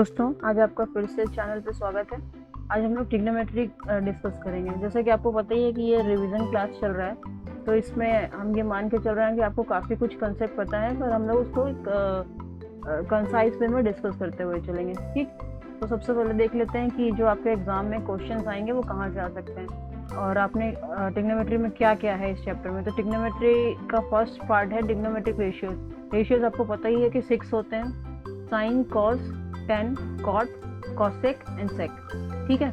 दोस्तों, आज आपका फिर से चैनल पे स्वागत है। आज हम लोग ट्रिग्नोमेट्री डिस्कस करेंगे। जैसे कि आपको पता ही है कि ये रिवीजन क्लास चल रहा है, तो इसमें हम ये मान के चल रहे हैं कि आपको काफ़ी कुछ कंसेप्ट पता है, पर हम लोग उसको एक कंसाइज वे में डिस्कस करते हुए चलेंगे। ठीक, तो सबसे पहले देख लेते हैं कि जो आपके एग्जाम में क्वेश्चन आएंगे वो कहाँ से आ सकते हैं और आपने ट्रिग्नोमेट्री में क्या क्या है इस चैप्टर में। तो ट्रिग्नोमेट्री का फर्स्ट पार्ट है ट्रिग्नोमेट्रिक रेशियोज। रेशियोज आपको पता ही है कि 6 होते हैं: sine, cos, tan, cot, cosec and sec. ठीक है।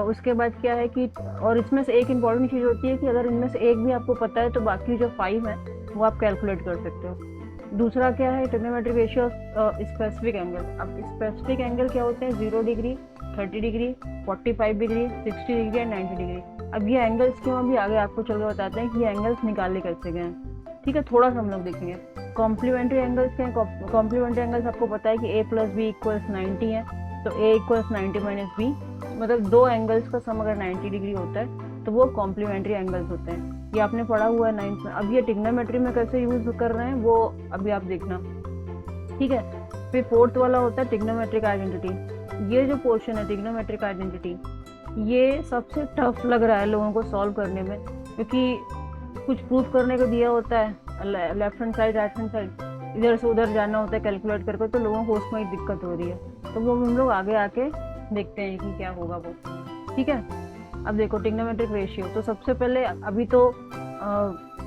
उसके बाद क्या है कि और इसमें से एक इम्पॉर्टेंट चीज़ होती है कि अगर इनमें से एक भी आपको पता है तो बाकी जो 5 है वो आप कैलकुलेट कर सकते हो। दूसरा क्या है, ट्रिग्नोमेट्रिक रेशियो स्पेसिफिक एंगल। अब स्पेसिफिक एंगल क्या होते हैं? 0 degree, 30 degree, 45 degree, 60 degree and 90 degree. अब ये एंगल्स क्यों, अभी आगे आपको चल के बताते हैं कि ये एंगल्स निकाले कैसे गए हैं। ठीक है, थोड़ा सा हम लोग देखेंगे। कॉम्प्लीमेंट्री एंगल्स क्या है? कॉम्प्लीमेंट्री एंगल्स आपको पता है कि a प्लस बी इक्वल्स 90 है, तो a इक्वल्स 90 माइनस बी, मतलब दो एंगल्स का सम अगर 90 डिग्री होता है तो वो कॉम्प्लीमेंट्री एंगल्स होते हैं। ये आपने पढ़ा हुआ है 9th में। अब ये ट्रिग्नोमेट्री में कैसे यूज कर रहे हैं वो अभी आप देखना। ठीक है। फिर फोर्थ वाला होता है ट्रिग्नोमेट्रिक आइडेंटिटी। ये जो पोर्शन है ट्रिग्नोमेट्रिक आइडेंटिटी, ये सबसे टफ लग रहा है लोगों को सॉल्व करने में, क्योंकि कुछ प्रूफ करने को दिया होता है, left hand side, right hand side, इधर से उधर जाना होता है कैलकुलेट करके, तो लोगों को उसमें दिक्कत हो रही है। तो वो हम लोग आगे आके देखते हैं कि क्या होगा वो। ठीक है। अब देखो ट्रिग्नोमेट्रिक रेशियो, तो सबसे पहले अभी तो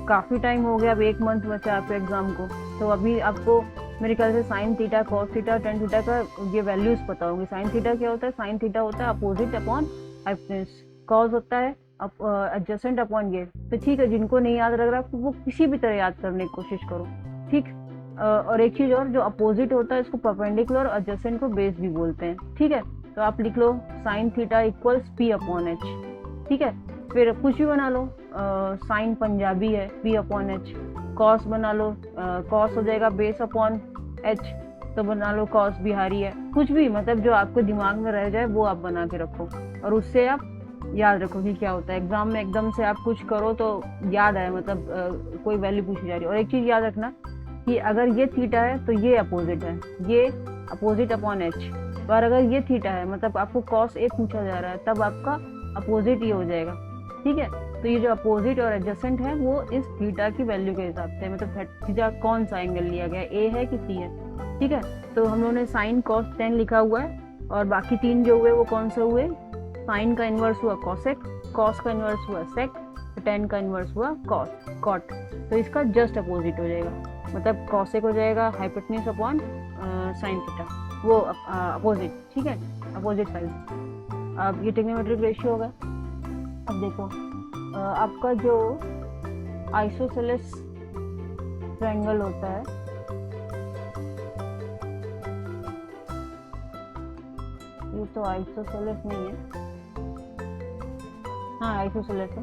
काफ़ी टाइम हो गया, अब 1 मंथ बचा आपके एग्जाम को, तो अभी आपको मेरे ख्याल से sine theta, cos theta, tan theta का ये वैल्यूज पता होंगी। साइन थीटा क्या होता है? साइन थीटा होता है अपोजिट अपॉन हाइपोटेन्यूज। कॉस होता है एडजेसेंट अपॉन ये। तो ठीक है, जिनको नहीं याद लग रहा वो किसी भी तरह याद करने की कोशिश करो। ठीक। और एक चीज और, जो अपोजिट होता है इसको परपेंडिकुलर और एडजेसेंट को बेस भी बोलते हैं। ठीक है, तो आप लिख लो sine theta equals P upon H. ठीक है। फिर कुछ भी बना लो, साइन पंजाबी है, पी अपॉन एच। कॉस बना लो, कॉस हो जाएगा बेस अपॉन एच, तो बना लो कॉस बिहारी है। कुछ भी, मतलब जो आपको दिमाग में रह जाए वो आप बना के रखो और उससे आप याद रखो कि क्या होता है। एग्जाम में एकदम से आप कुछ करो तो याद आए, मतलब कोई वैल्यू पूछी जा रही है। और एक चीज याद रखना कि अगर ये थीटा है तो ये अपोजिट है, ये अपोजिट अपॉन एच। और अगर ये थीटा है, मतलब आपको कॉस ए पूछा जा रहा है, तब आपका अपोजिट ये हो जाएगा। ठीक है। तो ये जो अपोजिट और एडजेसेंट है वो इस थीटा की वैल्यू के हिसाब से, मतलब थीटा कौन सा एंगल लिया गया, ए है कि सी है। ठीक है। तो हम लोगों ने साइन, कॉस, टेन लिखा हुआ है, और बाकी 3 जो हुए वो कौन से हुए? साइन का इन्वर्स हुआ कॉसेक, कॉस का इन्वर्स हुआ सेक, टेन का इन्वर्स हुआ कॉस, कॉट। तो इसका जस्ट अपोजिट हो जाएगा, मतलब कॉसेक हो जाएगा हाइपोटेन्यूज अपॉन साइन थीटा, वो अपोजिट। ठीक है, अपोजिट साइड। अब ये ट्रिग्नोमेट्रिक रेशियो होगा। अब देखो आपका जो आइसोसेलेस ट्रायंगल होता है, ये तो आइसोसेलेस नहीं है, हाँ आइसोसेलेस है।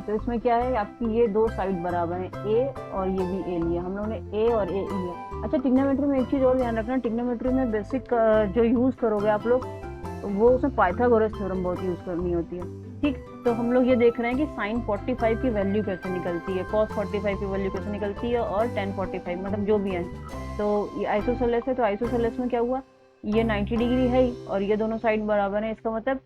तो इसमें क्या है, आपकी ये 2 साइड बराबर है, ए और ये भी ए लिया हम लोगों ने, ए और ए लिया। अच्छा, ट्रिग्नोमेट्री में एक चीज और ध्यान रखना, ट्रिग्नोमेट्री में बेसिक जो यूज करोगे आप लोग, वो उसमें पाइथागोरस थ्योरम बहुत यूज करनी होती है। ठीक, तो हम लोग ये देख रहे हैं कि साइन 45 की वैल्यू कैसे निकलती है, कॉस 45 की वैल्यू कैसे निकलती है, और टेन 45, मतलब जो भी है। तो ये आइसोसेलेस है, तो आइसोसेलेस में क्या हुआ, ये 90 डिग्री है और ये दोनों साइड बराबर है, इसका मतलब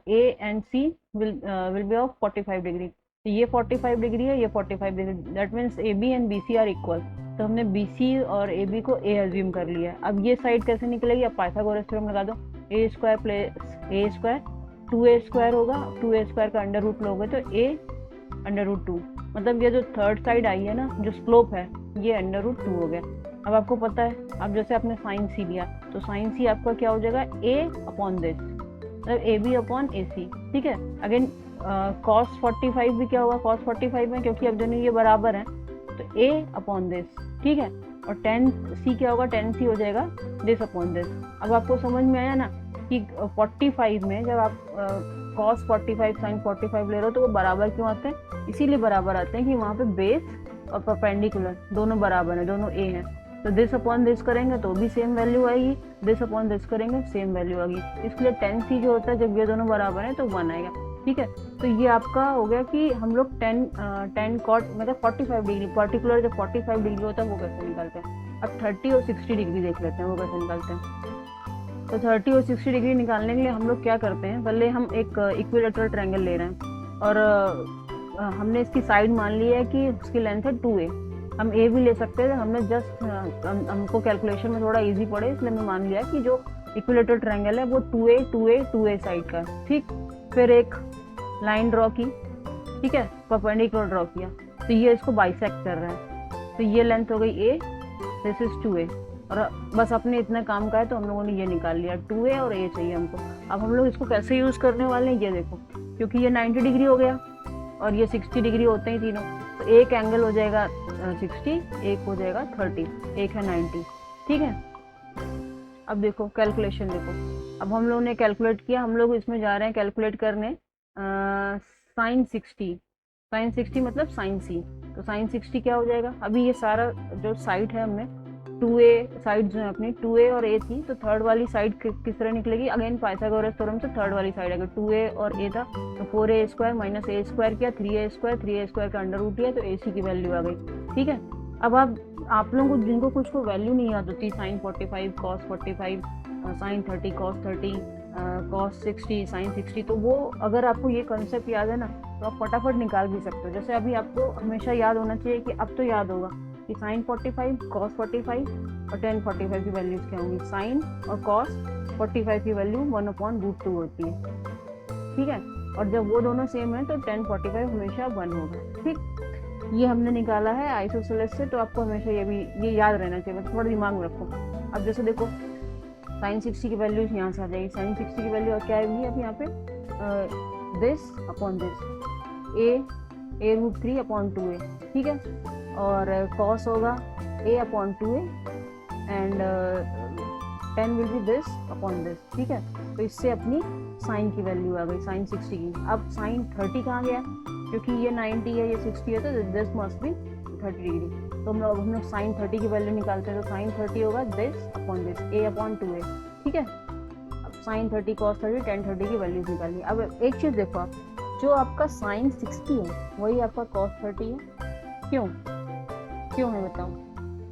A and C will be of 45 degree. तो ये 45 डिग्री है, ये 45 degree, that means A B and B C are equal. तो हमने बी सी और ए बी को ए एज्यूम कर लिया। अब ये साइड कैसे निकलेगी, अब पाइथागोरस थ्योरम लगा दो, ए स्क्वायर प्लस ए स्क्वायर 2a स्क्वायर होगा, 2a स्क्वायर का अंडर रूट लोगे तो a अंडर रूट 2, मतलब ये जो थर्ड साइड आई है ना, जो स्लोप है, ये अंडर रूट 2 हो गया। अब आपको पता है, अब जैसे आपने साइन सी लिया तो साइन सी आपका क्या हो जाएगा, a अपॉन दिस, मतलब ए बी अपॉन ए सी। ठीक है। अगेन कॉस 45 भी क्या होगा, कॉस 45 में, क्योंकि अब दोनों ये बराबर हैं, तो a अपॉन दिस। ठीक है। और टेन सी क्या होगा, टेन सी हो जाएगा दिस अपॉन दिस। अब आपको समझ में आया ना कि 45 में जब आप cos 45 sin 45 ले रहे हो तो वो बराबर क्यों आते हैं? इसीलिए बराबर आते हैं कि वहाँ पे बेस और परपेंडिकुलर दोनों बराबर हैं, दोनों ए हैं। तो दिस अपॉन दिस करेंगे तो भी सेम वैल्यू आएगी, दिस अपॉन दिस करेंगे सेम वैल्यू आएगी। इसलिए 10c जो होता है जब ये दोनों बराबर हैं तो 1 आएगा। ठीक है। तो ये आपका हो गया कि हम लोग 10 कॉट मतलब 45 डिग्री, पर्टिकुलर जो 45 डिग्री होता है वो कैसे निकालते हैं। अब 30 और 60 डिग्री देख लेते हैं वो कैसे निकालते हैं। तो 30 और 60 डिग्री निकालने के लिए हम लोग क्या करते हैं, पहले हम एक इक्विलेटरल ट्रायंगल ले रहे हैं और हमने इसकी साइड मान ली है कि उसकी लेंथ है 2a। हम a भी ले सकते हैं, हमने जस्ट हमको कैलकुलेशन में थोड़ा इजी पड़े इसलिए हमने मान लिया कि जो इक्विलेटरल ट्रायंगल है वो 2a साइड का है। ठीक, फिर एक लाइन ड्रॉ की, ठीक है, परपेंडिकुलर ड्रॉ किया, तो ये इसको बाइसेक्ट कर रहा है, तो ये लेंथ हो गई a, दिस इज 2a। और बस अपने इतना काम का है तो हम लोगों ने ये निकाल लिया, 2a और a चाहिए हमको। अब हम लोग इसको कैसे यूज़ करने वाले हैं ये देखो, क्योंकि ये 90 डिग्री हो गया और ये 60 डिग्री होते हैं तीनों, तो एक एंगल हो जाएगा 60, एक हो जाएगा 30, एक है 90। ठीक है, अब देखो कैलकुलेशन देखो, अब हम लोगों ने कैलकुलेट किया, हम लोग इसमें जा रहे हैं कैलकुलेट करने साइन 60। साइन 60 मतलब साइन सी, तो साइन 60 क्या हो जाएगा, अभी ये सारा जो साइड है हमने 2a साइड जो है अपनी 2a और a थी, तो थर्ड वाली साइड किस तरह निकलेगी, अगेन पाइथागोरस थ्योरम से थर्ड वाली साइड अगर 2a और a था तो 4a square minus a square किया, 3a स्क्वायर का अंडर रूट लिया तो ac की वैल्यू आ गई। ठीक है, अब आप लोगों को जिनको कुछ को वैल्यू नहीं याद होती, sine 45 cos 45, sine 30 cos 30, cos 60 sine 60, तो वो अगर आपको ये कॉन्सेप्ट याद है ना तो आप फटाफट निकाल भी सकते हो। जैसे अभी आपको हमेशा याद होना चाहिए कि अब तो याद होगा कि साइन 45 कॉस 45 और टेन 45 की वैल्यूज क्या होंगी, साइन और कॉस 45 की वैल्यू 1/√2 होती है। ठीक है, और जब वो दोनों सेम है तो टेन 45 हमेशा 1 होगा। ठीक, ये हमने निकाला है आइसोसेलेस से, तो आपको हमेशा ये याद रहना चाहिए, बस थोड़ा दिमाग में रखो। अब जैसे देखो साइन 60 की वैल्यूज यहाँ से आ जाएगी, साइन 60 की वैल्यू क्या आएगी अब यहाँ पे दिस अपॉन दिस, a√3/2a। ठीक है, और कॉस होगा a/2a and 10 will be this upon this. ठीक है, तो इससे अपनी साइन की वैल्यू आ गई, साइन 60 की। अब साइन 30 कहाँ गया, क्योंकि ये 90 है ये 60 है तो दिस मस्ट बी 30 डिग्री, तो हम लोग साइन 30 की वैल्यू निकालते हैं, तो साइन 30 होगा दिस अपॉन दिस, a/2a। ठीक है, अब साइन 30 कॉस 30 टेन 30 की वैल्यू निकालिए। अब एक चीज़ देखो आप, जो आपका साइन 60 है वही आपका कॉस 30 है। क्यों है बताओ,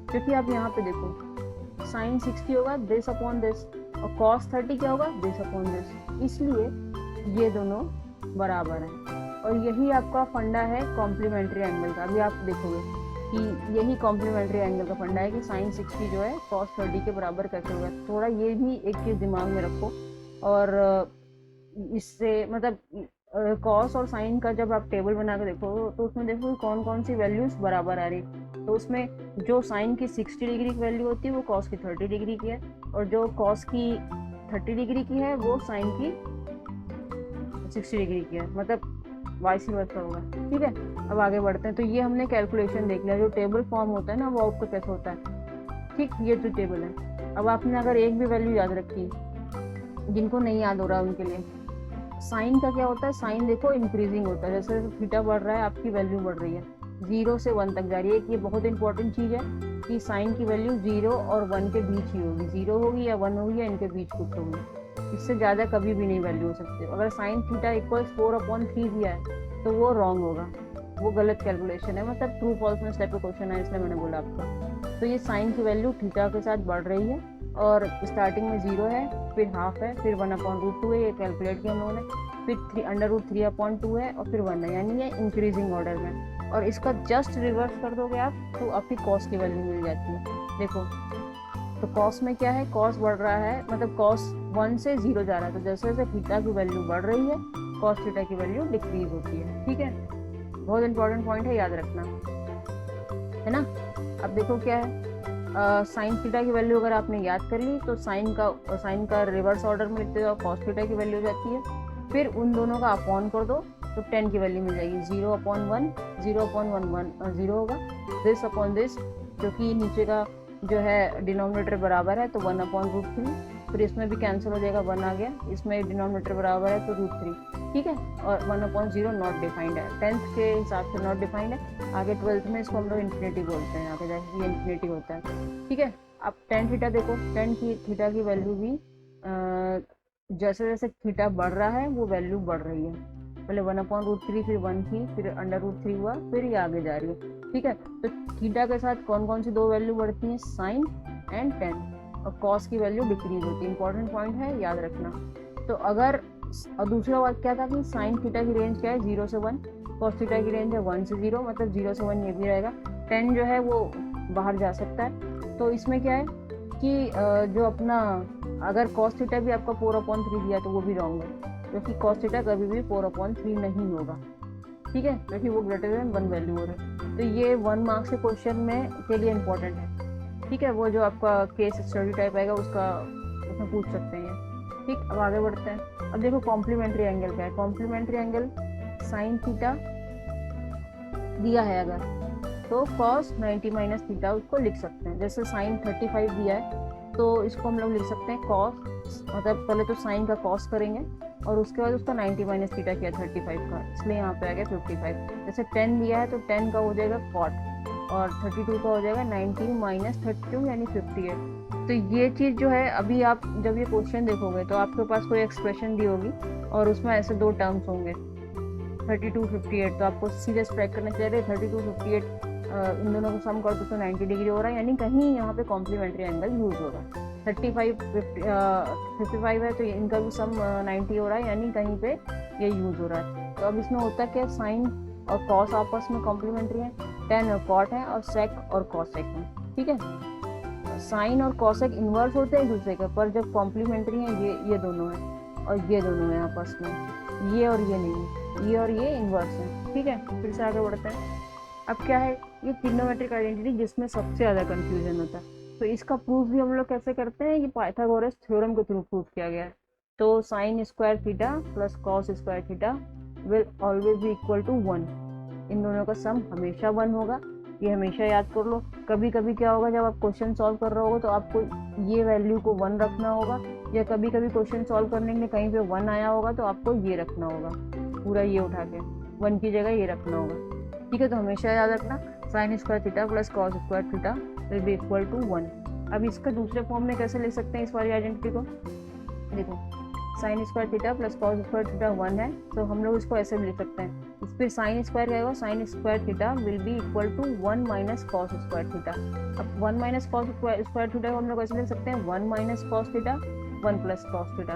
क्योंकि आप यहाँ पे देखो साइन 60 होगा दिस अपॉन दिस और कॉस 30 क्या होगा दिस अपॉन दिस, इसलिए ये दोनों बराबर हैं। और यही आपका फंडा है कॉम्प्लीमेंट्री एंगल का। अभी आप देखोगे कि यही कॉम्प्लीमेंट्री एंगल का फंडा है कि साइन 60 जो है कॉस 30 के बराबर कैसे होगा। थोड़ा ये भी एक चीज़ दिमाग में रखो, और इससे मतलब कॉस और साइन का जब आप टेबल बना के देखो तो उसमें देखो कौन कौन सी वैल्यूज बराबर आ रही, तो उसमें जो साइन की 60 डिग्री की वैल्यू होती है वो कॉस की 30 डिग्री की है, और जो कॉस की 30 डिग्री की है वो साइन की 60 डिग्री की है, मतलब वाइस वर्सा होगा। ठीक है, अब आगे बढ़ते हैं। तो ये हमने कैलकुलेशन देख लिया, जो टेबल फॉर्म होता है ना वो आपका कैसे होता है। ठीक, ये जो टेबल है, अब आपने अगर एक भी वैल्यू याद रखी, जिनको नहीं याद हो रहा उनके लिए, साइन का क्या होता है, साइन देखो इंक्रीजिंग होता है, जैसे जैसे थीटा बढ़ रहा है आपकी वैल्यू बढ़ रही है, 0 से 1 तक जा रही है। ये बहुत इंपॉर्टेंट चीज़ है कि साइन की वैल्यू 0 और 1 के बीच ही होगी, 0 होगी या 1 होगी या इनके बीच कुछ होगी, इससे ज़्यादा कभी भी नहीं वैल्यू हो सकती। अगर साइन थीटा इक्वल्स 4/3 दिया है तो वो रॉन्ग होगा, वो गलत कैलकुलेशन है, मतलब ट्रू फॉल्स में स्टेप क्वेश्चन है, इसलिए मैंने बोला आपका। तो ये साइन की वैल्यू थीटा के साथ बढ़ रही है और स्टार्टिंग में 0 है, फिर हाफ है, फिर 1/√2 है, ये कैलकुलेट किया हम लोगों ने, फिर √3/2 है और फिर 1 है, यानी ये इंक्रीजिंग ऑर्डर में। और इसका जस्ट रिवर्स कर दोगे आप तो आपकी कॉस की वैल्यू मिल जाती है। देखो तो कॉस में क्या है, कॉस बढ़ रहा है, मतलब कॉस 1 से 0 जा रहा है, तो जैसे जैसे थीटा की वैल्यू बढ़ रही है कॉस थीटा की वैल्यू डिक्रीज होती है। ठीक है, बहुत इंपॉर्टेंट पॉइंट है, याद रखना है ना। अब देखो क्या है, साइन थीटा की वैल्यू अगर आपने याद कर ली तो साइन का रिवर्स ऑर्डर में लिखते हो कॉस थीटा की वैल्यू हो जाती है, फिर उन दोनों का अपॉन कर दो तो 10 की वैल्यू मिल जाएगी, 0/1 0/1 0 होगा, दिस अपॉन दिस, क्योंकि नीचे का जो है डिनोमिनेटर बराबर है तो 1/√3, फिर इसमें भी कैंसिल हो जाएगा, 1 आ गया, इसमें डिनोमिनेटर बराबर है तो √3। ठीक है, और 1/0 नॉट डिफाइंड है, 10th के हिसाब से नॉट डिफाइंड है, आगे 12th में इसको हम लोग इन्फिनिटी बोलते हैं, आगे जाके ये इन्फिनिटी होता है। ठीक है, अब टेन थीटा देखो, टेन थीटा की वैल्यू भी जैसे जैसे थीटा बढ़ रहा है वो वैल्यू बढ़ रही है, पहले 1/√3 फिर 1 थी, फिर √3 हुआ, फिर ये आगे जा रही है। ठीक है, तो थीटा के साथ कौन कौन सी दो वैल्यू बढ़ती हैं, साइन एंड टेन, और कॉस की वैल्यू डिक्रीज होती है। इंपॉर्टेंट पॉइंट है, याद रखना। तो अगर और दूसरा बात क्या था कि साइन थीटा की रेंज क्या है 0 से 1, कॉस थीटा की रेंज है 1 से 0, मतलब 0 से 1 ये भी रहेगा। 10 जो है वो बाहर जा सकता है। तो इसमें क्या है कि जो अपना अगर कॉस थीटा भी आपका 4/3 दिया तो वो भी रॉन्ग है, क्योंकि कॉस थीटा कभी भी 4/3 नहीं होगा, ठीक है, क्योंकि वो ग्रेटर देन 1 वैल्यू हो रहा है। तो ये 1 मार्क्स के क्वेश्चन में के लिए इम्पोर्टेंट है, ठीक है। वो जो आपका केस स्टडी टाइप आएगा उसका उसमें पूछ सकते हैं, ठीक। अब आगे बढ़ते हैं। अब देखो कॉम्प्लीमेंट्री एंगल क्या है। कॉम्प्लीमेंट्री एंगल साइन थीटा दिया है अगर, तो कॉस 90 माइनस थीटा उसको लिख सकते हैं। जैसे साइन 35 दिया है तो इसको हम लोग लिख सकते हैं कॉस, मतलब पहले तो साइन का कॉस करेंगे और उसके बाद उसका 90 माइनस थीटा किया 35 का, इसलिए यहाँ पे आ गया 55। जैसे 10 दिया है तो 10 का हो जाएगा कॉट, और 32 का हो जाएगा 90 माइनस 32 यानी 58। तो ये चीज़ जो है, अभी आप जब ये क्वेश्चन देखोगे तो आपके पास कोई एक्सप्रेशन दी होगी और उसमें ऐसे दो टर्म्स होंगे 32 58, तो आपको सीधे स्ट्राइक करना चाहिए 32 58, इन दोनों को सम कर दो तो 90 डिग्री हो रहा है, यानी कहीं यहाँ पे कॉम्प्लीमेंट्री एंगल यूज होगा। 55 है तो इनका भी सम 90 हो रहा है, यानी कहीं पे ये यूज हो रहा है। तो अब इसमें होता क्या, साइन और कॉस आपस में कॉम्प्लीमेंट्री है, टेन और कॉट है, और सेक और कॉसेक है, ठीक है। साइन और कॉसेक इन्वर्स होते हैं एक दूसरे के, पर जब कॉम्प्लीमेंट्री है ये दोनों है और ये दोनों है आपस में, ये और ये नहीं, ये और ये इन्वर्स है, ठीक है। फिर से आगे बढ़ते हैं। अब क्या है, ये ट्रिग्नोमेट्रिक आइडेंटिटी जिसमें सबसे ज़्यादा कंफ्यूजन होता है। तो इसका प्रूफ भी हम लोग कैसे करते हैं, ये पाइथागोरस थ्योरम के थ्रू प्रूफ किया गया है। तो sine square theta plus cos square theta will always be equal to 1। इन दोनों का सम हमेशा 1 होगा, ये हमेशा याद कर लो। कभी कभी क्या होगा, जब आप क्वेश्चन सॉल्व कर रहे होगे तो आपको ये वैल्यू को 1 रखना होगा, या कभी कभी क्वेश्चन सॉल्व करने के लिए कहीं पे 1 आया होगा तो आपको ये रखना होगा, पूरा ये उठा के 1 की जगह ये रखना होगा, ठीक है। तो हमेशा याद रखना sine square theta plus cos square theta will be equal to 1। अब इसका दूसरे फॉर्म में कैसे लिख सकते हैं इस वाली आइडेंटिटी को, देखो sign square theta plus cos square theta 1 है, तो हम लोग इसको ऐसे भी लिख सकते हैं। इस पर साइन स्क्वायर क्या होगा, sine square theta will be equal to 1 minus cos square theta. अब 1 माइनस कॉस स्क्वायर थीटा को हम लोग ऐसे लिख सकते हैं 1 minus cos theta 1 plus cos theta.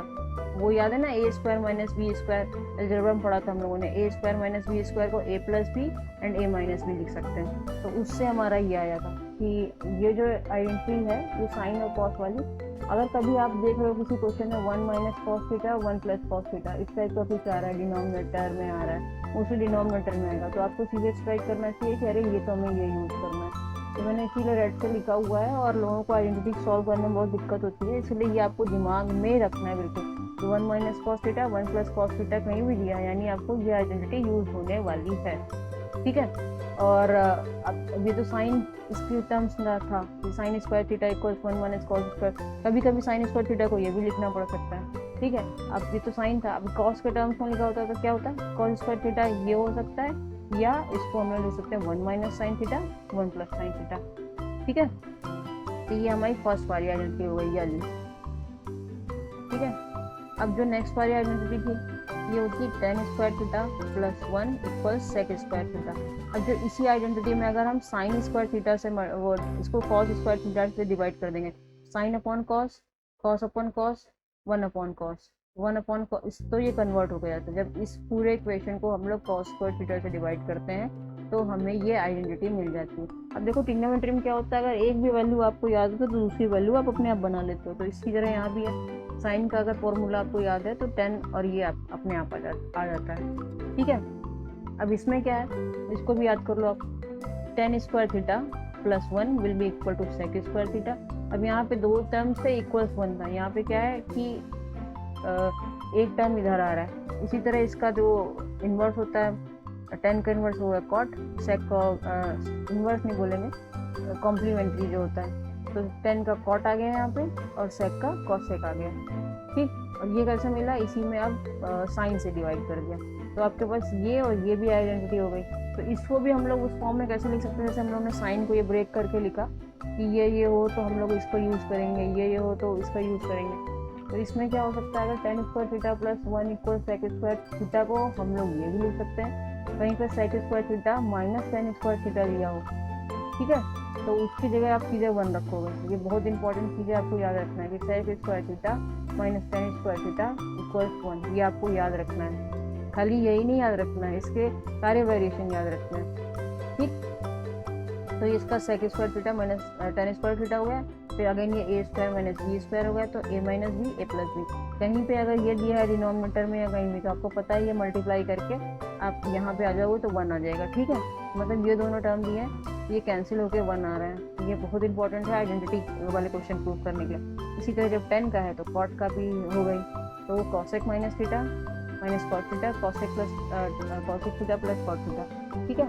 वो याद है ना, A square minus B square, algebra में पढ़ा था हम लोगों ने, A square minus B square को A plus B and A minus B लिख सकते हैं। तो उससे हमारा ये आया था कि ये जो आइडेंटिटी है ये साइन और कॉस वाली, अगर कभी आप देख रहे हो किसी क्वेश्चन में 1 minus cos theta 1 plus cos theta इस टाइप का कुछ आ रहा है, डिनोमिनेटर में आ रहा है, उसी डिनोमिनेटर में आएगा, तो आपको सीधे स्ट्राइक करना चाहिए कि अरे ये तो हमें ये यूज़ करना है। तो मैंने इसीलिए रेड से लिखा हुआ है, और लोगों को आइडेंटिटी सॉल्व करने में बहुत दिक्कत होती है, इसलिए ये आपको दिमाग में रखना है बिल्कुल। तो 1 minus cos theta 1 plus cos theta कहीं भी दिया, यानी आपको ये आइडेंटिटी यूज होने वाली है, ठीक है। और अब ये तो साइन इसकी टर्म्स में था कि sign square theta equals 1 minus cos square, कभी कभी साइन स्क्वायर थीटा को ये भी लिखना पड़ सकता है, ठीक है। अब ये तो साइन था, अब कॉस के टर्म्स में लिखा होता है तो क्या होता है, कॉस स्क्वायर थीटा ये हो सकता है, या इसको हम लोग लिख सकते हैं 1 minus sine theta 1 plus sine theta, ठीक है। तो ये हमारी फर्स्ट वाली आइडेंटिटी हो गई वाली, ठीक है। अब जो नेक्स्ट वाली आइडेंटिटी थी ये होती है tan square theta plus 1 equals sec square theta. अब जो इसी आइडेंटिटी में अगर हम साइन स्क्वायर थीटा से वो इसको कॉस स्क्वायर थीटा से डिवाइड कर देंगे, sine upon cos, cos upon cos, 1 upon cos, 1 upon cos, तो ये कन्वर्ट हो गया था। जब इस पूरे इक्वेशन को हम लोग कॉस स्क्वायर थीटा से डिवाइड करते हैं तो हमें ये आइडेंटिटी मिल जाती है। अब देखो ट्रिग्नोमेट्री में क्या होता है, अगर एक भी वैल्यू आपको याद हो तो दूसरी वैल्यू आप अपने आप बना लेते हो, तो इसी तरह यहाँ भी है। साइन का अगर फॉर्मूला आपको याद है तो 10 और ये अपने आप आ जाता है, ठीक है। अब इसमें क्या है, इसको भी याद कर लो आप, tan square theta plus 1 will be equal to sec square theta. अब यहाँ पे दो टर्म्स थे, इक्वल्स 1 था, यहाँ पे क्या है कि एक टर्म इधर आ रहा है। इसी तरह इसका जो इन्वर्स होता है, 10 का इन्वर्स होगा कॉट, सेक का इन्वर्स नहीं बोलेंगे, कॉम्प्लीमेंट्री जो होता है, तो 10 का कॉट आ गया यहाँ पे और सेक का कॉसेक आ गया, ठीक। और ये कैसे मिला, इसी में अब साइन से डिवाइड कर दिया, तो आपके पास ये और ये भी आइडेंटिटी हो गई। तो इसको भी हम लोग उस फॉर्म में कैसे लिख सकते हैं, जैसे हम लोग ने साइन को ये ब्रेक करके लिखा कि ये हो तो हम लोग इसको यूज़ करेंगे, ये हो तो इसका यूज़ करेंगे। तो इसमें क्या हो सकता है, अगर tan square theta plus 1 equal sec square theta को हम लोग ये भी लिख सकते हैं, कहीं पर sec square theta minus tan square theta दिया हो, ठीक है। तो उसकी जगह आप सीधे 1 रखोगे। ये बहुत इंपॉर्टेंट चीज़ है, आपको याद रखना है कि sec square theta minus tan square theta equals 1, ये आपको याद रखना है। खाली यही नहीं याद रखना है, इसके सारे वेरिएशन याद रखना है, ठीक। तो इसका sec square theta minus tan square theta हो गया, फिर अगेन ये a square minus B square हो गया, तो a minus b a plus b. कहीं पे अगर ये दिया है डिनोमिनेटर में या कहीं भी, तो आपको पता है ये मल्टीप्लाई करके आप यहाँ पे आ जाओगे तो 1 आ जाएगा, ठीक है। मतलब ये दोनों टर्म दिए हैं, ये कैंसिल होके 1 आ रहा है। ये बहुत इंपॉर्टेंट है आइडेंटिटी वाले क्वेश्चन प्रूव करने के लिए। इसी तरह जब 10 का है तो कॉट का भी हो गई, तो cosec minus theta minus cot theta, cosec plus cosec theta plus cot theta, ठीक है।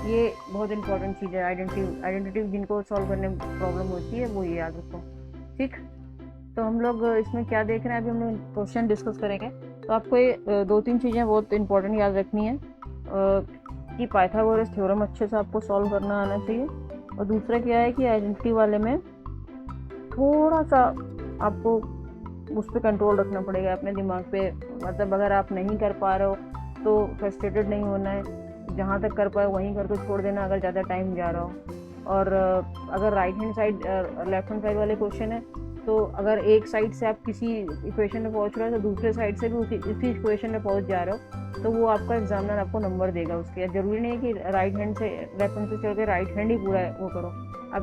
ये बहुत इंपॉर्टेंट चीज़ है, आइडेंटिटी जिनको सॉल्व करने में प्रॉब्लम होती है वो ये याद रखो, ठीक। तो हम लोग इसमें क्या देख रहे हैं, अभी हम लोग क्वेश्चन डिस्कस करेंगे। तो आपको ये 2-3 चीज़ें बहुत इंपॉर्टेंट याद रखनी है कि पाइथागोरस थ्योरम अच्छे से आपको सॉल्व करना आना चाहिए, और दूसरा क्या है कि आइडेंटिटी वाले में थोड़ा सा आपको उस पर कंट्रोल रखना पड़ेगा अपने दिमाग पे। मतलब अगर आप नहीं कर पा रहे हो तो फ्रस्ट्रेटेड नहीं होना है, जहाँ तक कर पाए वहीं करके छोड़ देना अगर ज़्यादा टाइम जा रहा हो। और अगर right hand side left hand side वाले क्वेश्चन है, तो अगर एक साइड से आप किसी इक्वेशन में पहुँच रहे हो तो दूसरे साइड से भी उसी इक्वेशन में पहुँच जा रहे हो, तो वो आपका एग्जामिनर आपको नंबर देगा उसके। ज़रूरी नहीं है कि राइट हैंड से लेफ्ट हैंड से चल के राइट हैंड ही पूरा वो करो, आप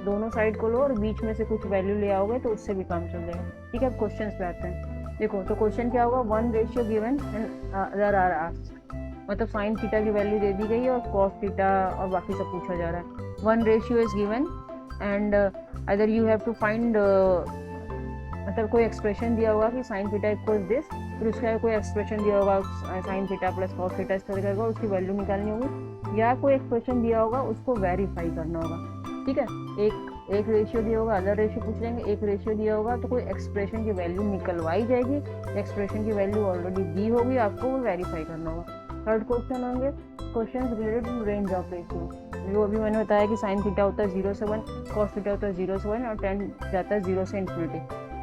दोनों साइड को लो और बीच में से कुछ वैल्यू ले आओगे तो उससे भी काम चल जाएगा, ठीक है। अब क्वेश्चन पे आते हैं। देखो तो क्वेश्चन क्या होगा, 1 ratio given and other are asked, मतलब साइन थीटा की वैल्यू दे दी गई है और कॉस थीटा और बाकी सब पूछा जा रहा है। 1 ratio is given and other you have to find, मतलब कोई एक्सप्रेशन दिया होगा कि साइन थीटा इक्वल्स दिस, फिर उसका कोई एक्सप्रेशन दिया होगा sine theta plus cos theta इस तरह का, उसकी वैल्यू निकालनी होगी, या कोई एक्सप्रेशन दिया होगा उसको वेरीफाई करना होगा, ठीक है। एक रेशियो दिया होगा, अदर रेशियो पूछ लेंगे, एक रेशियो दिया होगा तो कोई एक्सप्रेशन की वैल्यू निकलवाई जाएगी, एक्सप्रेशन की वैल्यू ऑलरेडी दी होगी, आपको वो वेरीफाई करना होगा। थर्ड क्वेश्चन होंगे question related to range of ratio, जो अभी मैंने बताया कि साइन थीटा होता है 0 से 1, कॉस थीटा होता है 0 से 1 और टेन जाता है 0 से इन्फिनिटी।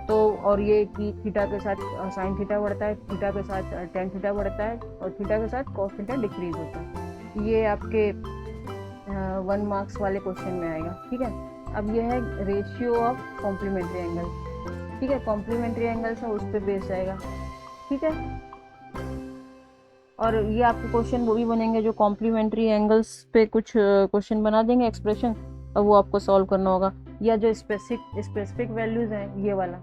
तो और ये कि थीटा के साथ साइन थीटा बढ़ता है, थीटा के साथ टेन थीटा बढ़ता है और थीटा के साथ कॉस थीटा डिक्रीज होता है। ये आपके 1 मार्क्स वाले क्वेश्चन में आएगा, ठीक है। अब ये है रेशियो ऑफ कॉम्प्लीमेंट्री एंगल, ठीक है। कॉम्प्लीमेंट्री एंगल से उस पर बेस आएगा, ठीक है। और ये आपके क्वेश्चन वो भी बनेंगे जो कॉम्प्लीमेंट्री एंगल्स पे कुछ क्वेश्चन बना देंगे एक्सप्रेशन, और वो आपको सॉल्व करना होगा। या जो स्पेसिफिक वैल्यूज़ हैं ये वाला,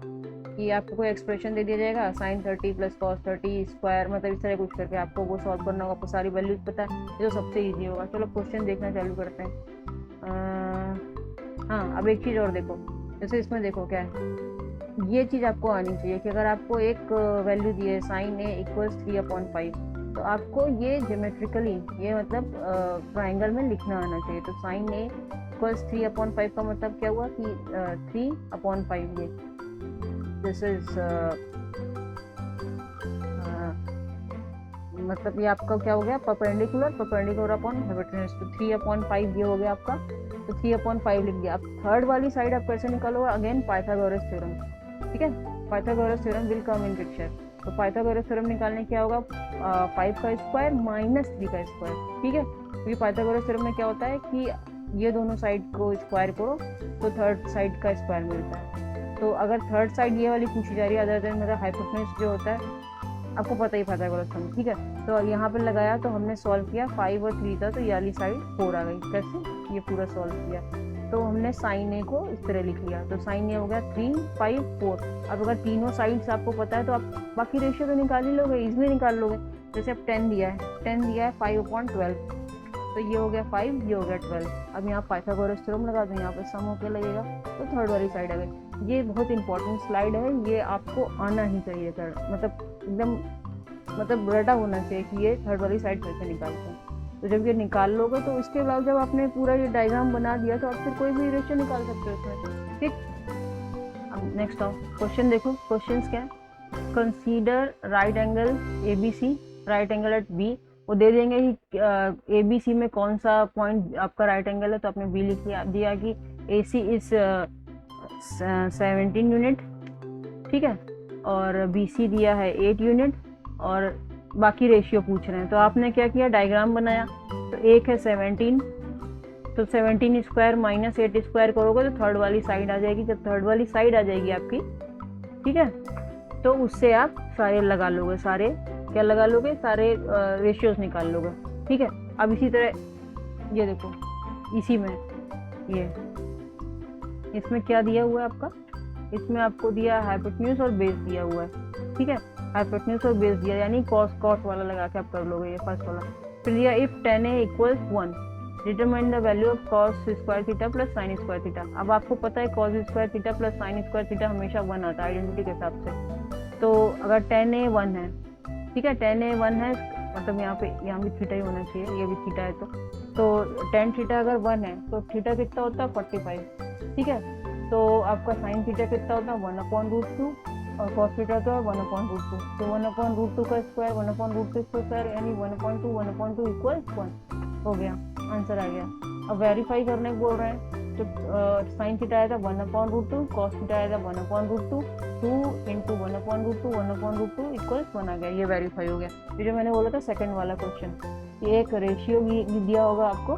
कि आपको कोई एक्सप्रेशन दे दिया जाएगा साइन 30 प्लस कॉस 30 स्क्वायर, मतलब इस तरह कुछ करके आपको वो सॉल्व करना होगा, आपको सारी वैल्यूज पता है, ये तो सबसे ईजी होगा। चलो क्वेश्चन देखना चालू करते हैं। हाँ, अब एक चीज़ और देखो, जैसे इसमें देखो क्या है, ये चीज़ आपको आनी चाहिए कि अगर आपको एक वैल्यू दी है साइन ए इक्वल्स 3/5, तो आपको ये ज्योमेट्रिकली, ये मतलब ट्राइंगल में लिखना आना चाहिए। तो साइन ए इक्वल्स 3/5 का मतलब क्या हुआ कि 3/5, ये दिस इज मतलब ये आपका क्या हो गया, परपेंडिकुलर अपॉन हाइपोटेन्यूज, तो 3/5 ये हो गया आपका, तो 3/5 लिख दिया। अब थर्ड वाली साइड आप कैसे निकालोगे, अगेन पाइथागोरस थ्योरम, ठीक है। Pythagoras theorem will come in picture. तो पाइथागोरस थ्योरम निकालने क्या होगा, 5 का स्क्वायर माइनस 3 का स्क्वायर, ठीक है। क्योंकि पाइथागोरस थ्योरम में क्या होता है कि ये दोनों साइड को स्क्वायर करो तो थर्ड साइड का स्क्वायर मिलता है। तो अगर थर्ड साइड ये वाली पूछी जा रही है, अदर देन मतलब हाइपोटेन्यूज जो होता है, आपको पता ही पाइथागोरस थ्योरम, ठीक है। तो यहाँ पे लगाया तो हमने सॉल्व किया, 5 और 3 था तो ये वाली साइड 4 आ गई, कैसे, ये पूरा सॉल्व किया। तो हमने साइन ए को इस तरह लिख लिया, तो साइन ए हो गया 3, 5, 4। अब अगर तीनों साइड्स आपको पता है तो आप बाकी रेशियो तो निकाल ही लोगे, इजीली निकाल लोगे। जैसे अब 10 दिया है 5/12, तो ये हो गया 5, ये हो गया 12। अब यहाँ पाइथागोरस थ्योरम लगा दो, यहाँ पे सम होके लगेगा, तो थर्ड वाली साइड आ गई। ये बहुत इंपॉर्टेंट स्लाइड है, ये आपको आना ही चाहिए, मतलब एकदम मतलब रटा होना चाहिए कि ये थर्ड वाली साइड कैसे निकालते हैं। तो जब ये निकाल लोगे तो इसके बाद जब आपने पूरा ये डायग्राम बना दिया तो आप फिर कोई भी रेशियो निकाल सकते हो इसमें, ठीक। अब नेक्स्ट आओ, क्वेश्चन देखो, क्वेश्चंस क्या है, consider right angle ABC, right angle at B। वो दे देंगे कि ABC में कौन सा पॉइंट आपका राइट एंगल है, तो आपने B लिख दिया कि AC इज 17 यूनिट, ठीक है, और BC दिया है 8 यूनिट, और बाकी रेशियो पूछ रहे हैं। तो आपने क्या किया, डायग्राम बनाया। तो एक है 17, तो 17 स्क्वायर माइनस 8 स्क्वायर करोगे तो थर्ड वाली साइड आ जाएगी। जब थर्ड वाली साइड आ जाएगी आपकी, ठीक है, तो उससे आप सारे लगा लोगे, सारे क्या लगा लोगे, सारे रेशियोज निकाल लोगे, ठीक है। अब इसी तरह ये देखो, इसी में ये इसमें क्या दिया हुआ है आपका, इसमें आपको दिया हाइपोटेन्यूज और बेस दिया हुआ है, ठीक है। हाइपोटेन्यूज और बेस दिया यानी कॉस वाला लगा के आप कर लोगे ये फर्स्ट वाला। फिर दिया if tan a equals 1 determine the value of cos square theta plus sin square theta. अब आपको पता है cos square theta plus sin square theta हमेशा 1 आता है आइडेंटिटी के हिसाब से। तो अगर tan a 1 है, ठीक है, tan a 1 है, मतलब यहाँ भी थीटा ही होना चाहिए, ये भी थीटा है, तो tan थीटा अगर 1 है तो थीटा कितना होता है 45, ठीक है। तो आपका sin थीटा कितना होता है 1/√2 और cos थीटा तो है 1/√2, तो 1/√2 का स्क्वायर 1/√2 का स्क्वायर यानी 1/2 इक्वल्स 1 हो गया, आंसर आ गया। अब वेरीफाई करने को बोल रहे हैं, तो sin थीटा आया था 1/√2, cos थीटा आया था 1/√2, 2 × 1/√2 इक्वल्स 1 आ गया, ये वेरीफाई हो गया। ये जो मैंने बोला था सेकंड वाला क्वेश्चन, ये एक रेशियो दिया होगा आपको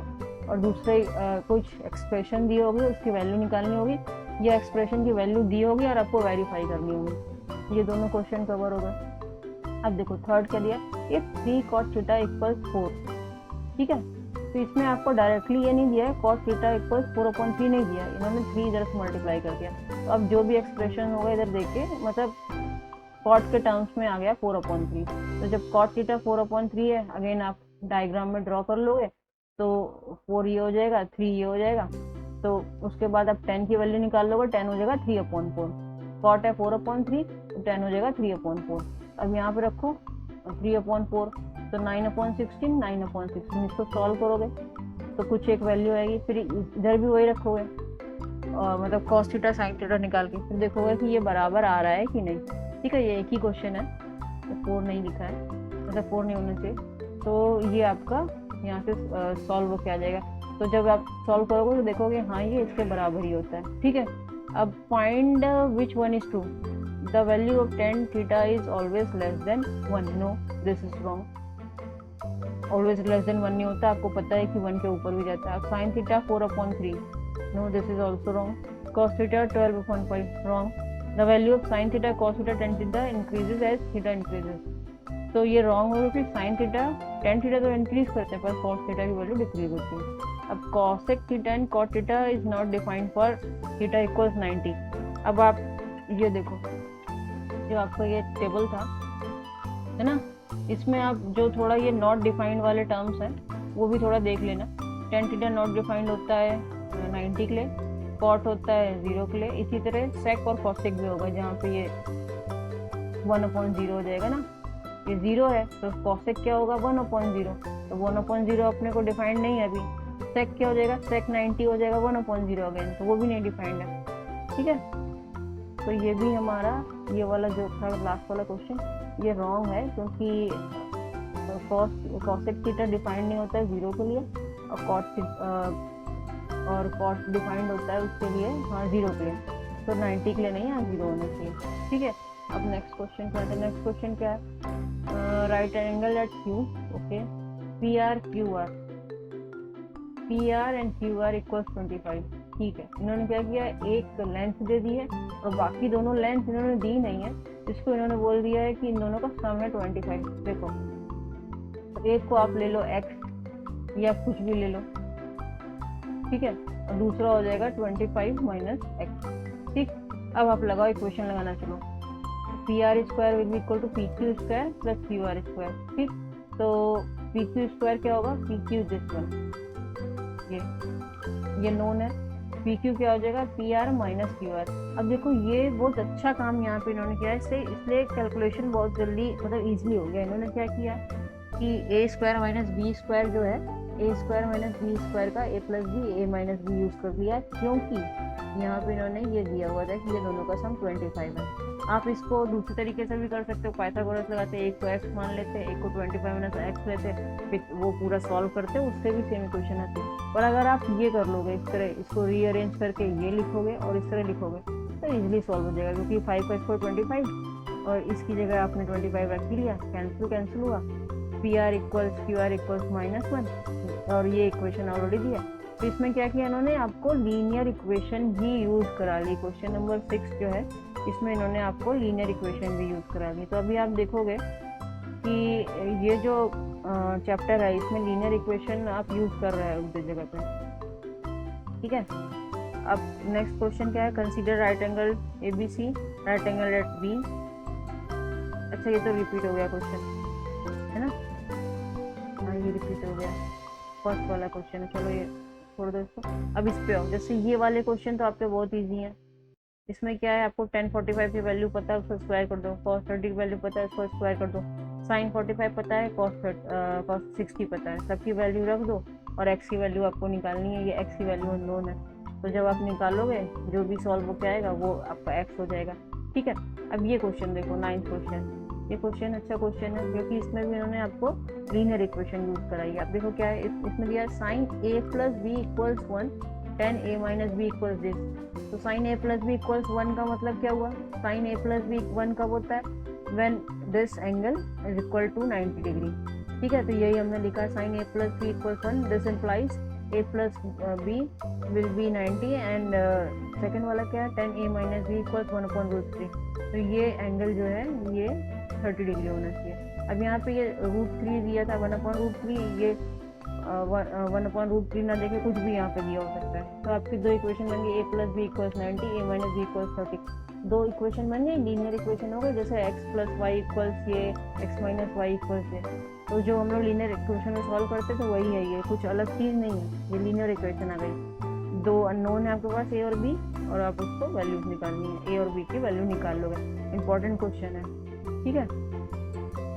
और दूसरे कुछ एक्सप्रेशन दी होगी, उसकी वैल्यू निकालनी होगी, या एक्सप्रेशन की वैल्यू दी होगी और आपको वेरीफाई करनी होगी। ये दोनों क्वेश्चन कवर हो गए। अब देखो थर्ड क्या दिया, इफ 3 cos थीटा इक्वल्स 4, ठीक है। तो इसमें आपको डायरेक्टली ये नहीं दिया है cos थीटा इक्वल्स 4/3 नहीं दिया, इन्होंने 3 इधर से मल्टीप्लाई कर दिया। तो अब जो भी एक्सप्रेशन होगा इधर देख के, मतलब cot के टर्म्स में आ गया 4/3। तो जब cot थीटा 4/3 है, अगेन आप डायग्राम में ड्रॉ कर लोगे तो 4 ये हो जाएगा, 3 ये हो जाएगा, तो उसके बाद आप tan की वैल्यू निकाल लोगे, tan हो जाएगा 3/4। cot है 4/3 तो tan हो जाएगा 3/4। अब यहाँ पे रखो 3/4, तो 9/16, 9/16, इसको सॉल्व करोगे तो कुछ एक वैल्यू आएगी, फिर इधर भी वही रखोगे, मतलब cos थीटा sin थीटा निकाल के फिर देखोगे कि ये बराबर आ रहा है कि नहीं, ठीक है। ये एक ही क्वेश्चन है, तो 4 नहीं लिखा है, मतलब 4 नहीं होना चाहिए, तो ये आपका यहाँ से सॉल्व होके आ जाएगा। तो जब आप सॉल्व करोगे तो देखोगे हाँ ये इसके बराबर ही होता है, ठीक है। अब find which one is true, the value of tan theta is always less than 1, no this is wrong, always less than 1 नहीं होता, आपको पता है कि 1 के ऊपर भी जाता है। sin theta 4/3, no this is also wrong. cos theta 12/5, wrong. The value of sin theta cos theta tan theta increases as theta increases, तो ये रॉन्ग होगा कि sin थीटा tan थीटा तो इंक्रीज करते हैं पर cos थीटा की value decrease होती है। अब cosec theta and cot theta is not defined for theta equals 90। अब आप ये देखो, जो आपका ये टेबल था है ना, इसमें आप जो थोड़ा ये नॉट डिफाइंड वाले टर्म्स हैं वो भी थोड़ा देख लेना। tan थीटा नॉट डिफाइंड होता है 90 के लिए, cot होता है 0 के लिए, इसी तरह sec और cosec भी होगा, जहाँ पे ये 1/0 हो जाएगा ना, ये 0 है तो cosec क्या होगा 1/0, तो 1/0 अपने को डिफाइंड नहीं है अभी। sec क्या हो जाएगा, sec 90 हो जाएगा 1/0 अगेन, तो वो भी नहीं डिफाइंड है, ठीक है। तो ये भी हमारा ये वाला जो था लास्ट वाला क्वेश्चन ये रॉन्ग है, क्योंकि cosec थीटा डिफाइंड नहीं होता है 0 के लिए, और cot डिफाइंड होता है उसके लिए, हाँ 0 के लिए, तो 90 के लिए नहीं, हाँ 0 होना चाहिए, ठीक है। अब नेक्स्ट क्वेश्चन क्या है, नेक्स्ट क्वेश्चन क्या है, right angle at Q, okay, PR and QR equals 25, ठीक है। इन्होंने क्या किया, एक लेंथ दे दी है और बाकी दोनों लेंथ इन्होंने दी नहीं है, इसको इन्होंने बोल दिया है कि इन दोनों का सम है 25। देखो तो एक को आप ले लो x या कुछ भी ले लो, ठीक है, और दूसरा हो जाएगा 25 माइनस x, ठीक। अब आप लगाओ इक्वेशन लगाना, चलो PR square will be equal to PQ square plus QR square, ठीक। तो PQ स्क्वायर क्या होगा, PQ दिस वन, ये नोन है, PQ क्या हो जाएगा PR माइनस QR। अब देखो ये बहुत अच्छा काम यहाँ पे इन्होंने किया है, इसलिए कैलकुलेशन बहुत जल्दी मतलब इजीली हो गया। इन्होंने क्या किया कि a square minus B square जो है, a square minus B square का a plus b a minus b use कर दिया, क्योंकि यहाँ पे इन्होंने ये दिया हुआ था कि ये दोनों का सम 25 है। आप इसको दूसरे तरीके से भी कर सकते हो, पाइथागोरस लगाते, एक को x मान लेते, एक को 25 माइनस x लेते, फिर वो पूरा सॉल्व करते, उससे भी सेम इक्वेशन आती है। और अगर आप ये कर लोगे इस तरह, इसको रीअरेंज करके ये लिखोगे और इस तरह लिखोगे तो इजीली सॉल्व हो जाएगा, क्योंकि 5 का स्क्वायर 25 और इसकी जगह आपने 25 रख लिया, कैंसिल हुआ, PR इक्वल्स QR इक्वल्स -1 और ये इक्वेशन ऑलरेडी दिया, तो इसमें क्या किया इन्होंने, आपको लीनियर इक्वेशन भी यूज करा ली। क्वेश्चन नंबर 6 जो है इसमें इन्होंने आपको लीनियर इक्वेशन भी यूज करा ली। तो अभी आप देखोगे कि ये जो चैप्टर है इसमें लीनियर इक्वेशन आप यूज कर रहे हैं उस जगह पे, ठीक है। अब नेक्स्ट क्वेश्चन क्या है, consider right angle ABC, right angle at B। अच्छा ये तो रिपीट हो गया क्वेश्चन है ना, हाँ ये रिपीट हो गया, फर्स्ट वाला क्वेश्चन है, चलो ये छोड़ दो इसको। अब इस पे आओ, जैसे ये वाले क्वेश्चन तो आपके बहुत इजी हैं। इसमें क्या है, आपको tan 45 की वैल्यू पता है, उसको स्क्वायर कर दो। cos 30 की वैल्यू पता है, उसको स्क्वायर कर दो। sin 45 पता है, cos 60 पता है, सबकी वैल्यू रख दो और x की वैल्यू आपको निकालनी है। ये x की वैल्यू अननोन है, तो जब आप निकालोगे जो भी सॉल्व होकर आएगा वो आपका x हो जाएगा, ठीक है। अब ये क्वेश्चन देखो, 9th क्वेश्चन। ये क्वेश्चन अच्छा क्वेश्चन है क्योंकि इसमें भी इन्होंने आपको लीनियर इक्वेशन यूज कराई है। आप देखो क्या है, इसमें दिया sin a plus b equals 1, tan a minus b equals this। तो sin a plus b equals 1 का मतलब क्या हुआ, sin a plus b 1 कब होता है, when this angle is equal to 90 degree, ठीक है। तो यही हमने लिखा है, sin a plus b equals 1, this implies a plus b will be 90 and second वाला क्या है, tan a minus b equals 1/√3। तो ये एंगल जो है ये 30 डिग्री होना चाहिए। अब यहाँ पे ये √3 दिया था, 1/√3, ये 1/√3 ना देखे कुछ भी यहाँ पे दिया हो सकता है। तो आपकी दो इक्वेशन बन गई, a plus b equals 90, a minus b equals 30। दो इक्वेशन बन गई, लीनियर इक्वेशन हो गई, जैसे x plus y equals ये, x minus y equals ये। तो जो हम लोग लीनियर इक्वेशन में सॉल्व करते थे वही है ये, कुछ अलग चीज़ नहीं है, ये लीनियर इक्वेशन आ गई। दो अननोन है आपके पास a और b, और आप उसको वैल्यूज निकालनी है, a और b की वैल्यू निकाल लोगे। इंपॉर्टेंट क्वेश्चन है, ठीक है।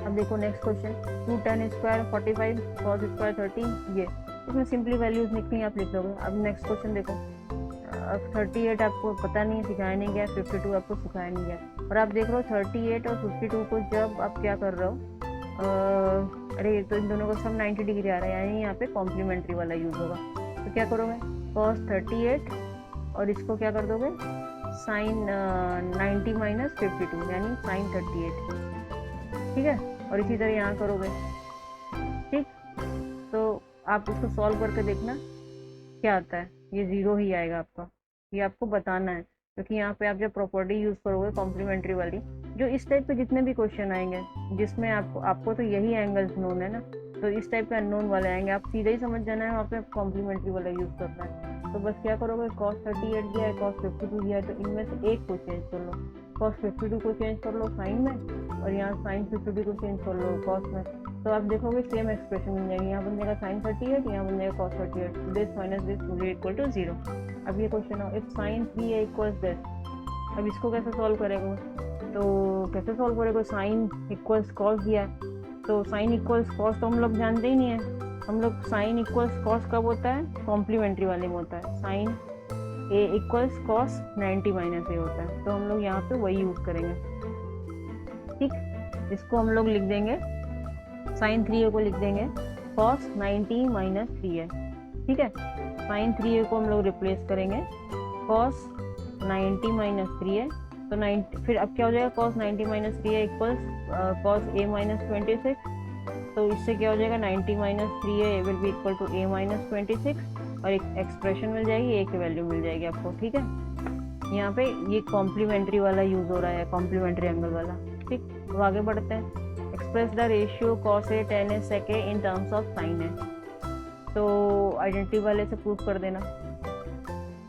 अब देखो next question, 2 tan square 45 cos square 30, ये इसमें सिंपली वैल्यूज लिखनी आप लिख लोगे। अब नेक्स्ट क्वेश्चन देखो, अब 38 आपको पता नहीं सिखाया नहीं गया, 52 आपको सिखाया नहीं गया, और आप देख रहे हो 38 और 52 को जब आप क्या कर रहे हो, अरे तो इन दोनों को सब 90 डिग्री आ रहा है, यानी यहाँ पे कॉम्प्लीमेंट्री वाला यूज होगा। तो क्या करोगे, cos 38 और इसको क्या कर दोगे, sin 90 माइनस 52 यानी sin 38, ठीक है। और इसी तरह यहाँ करोगे, ठीक। तो आप इसको सॉल्व करके देखना क्या आता है, ये 0 ही आएगा आपका, ये आपको बताना है। क्योंकि यहाँ पे आप जब प्रॉपर्टी यूज करोगे कॉम्प्लीमेंट्री वाली, जो इस टाइप के जितने भी क्वेश्चन आएंगे जिसमें आपको तो यही एंगल्स नोन है ना, तो इस टाइप के अननोन वाले आएंगे, आप सीधे ही समझ जाना है वहाँ पे कॉम्प्लीमेंट्री वाला यूज करना है। तो बस क्या करोगे, cos 38 दिया है, cos 52 दिया है, तो इनमें से एक को चेंज कर लो, cos 52 को चेंज कर लो साइन में, और यहाँ sin 52 को चेंज कर लो cos में। तो आप देखोगे सेम एक्सप्रेशन बन जाएगी, यहाँ बन जाएगा sin 38, यहाँ बन जाएगा cos 38, this minus this will be equal to 0। अब ये क्वेश्चन हो, if sin 3a equals this, अब इसको कैसे सॉल्व करेगा, तो कैसे सॉल्व करेगा, sin इक्वल्स cos दिया है, तो sin इक्वल्स cos तो हम लोग जानते ही नहीं है, हम लोग sin इक्वल्स cos कब होता है, कॉम्प्लीमेंट्री वाले में होता है, sin a equals cos 90 minus a होता है, तो हम लोग यहाँ पे वही यूज करेंगे, ठीक। इसको हम लोग लिख देंगे, sin 3a को लिख देंगे cos 90 माइनस 3a, ठीक है। sin 3a को हम लोग रिप्लेस करेंगे cos 90 माइनस 3a, तो 90, फिर अब क्या हो जाएगा, cos 90 minus 3a equals cos a minus 26, तो इससे क्या हो जाएगा, 90 minus 3a will be equal to a minus 26, और एक एक्सप्रेशन मिल जाएगी, a की वैल्यू मिल जाएगी आपको, ठीक है। यहाँ पे ये कॉम्प्लीमेंट्री वाला यूज हो रहा है, कॉम्प्लीमेंट्री एंगल वाला, ठीक। तो आगे बढ़ते हैं, express the ratio cos a tan a sec a in terms of sin a। तो आइडेंटिटी वाले से प्रूफ कर देना,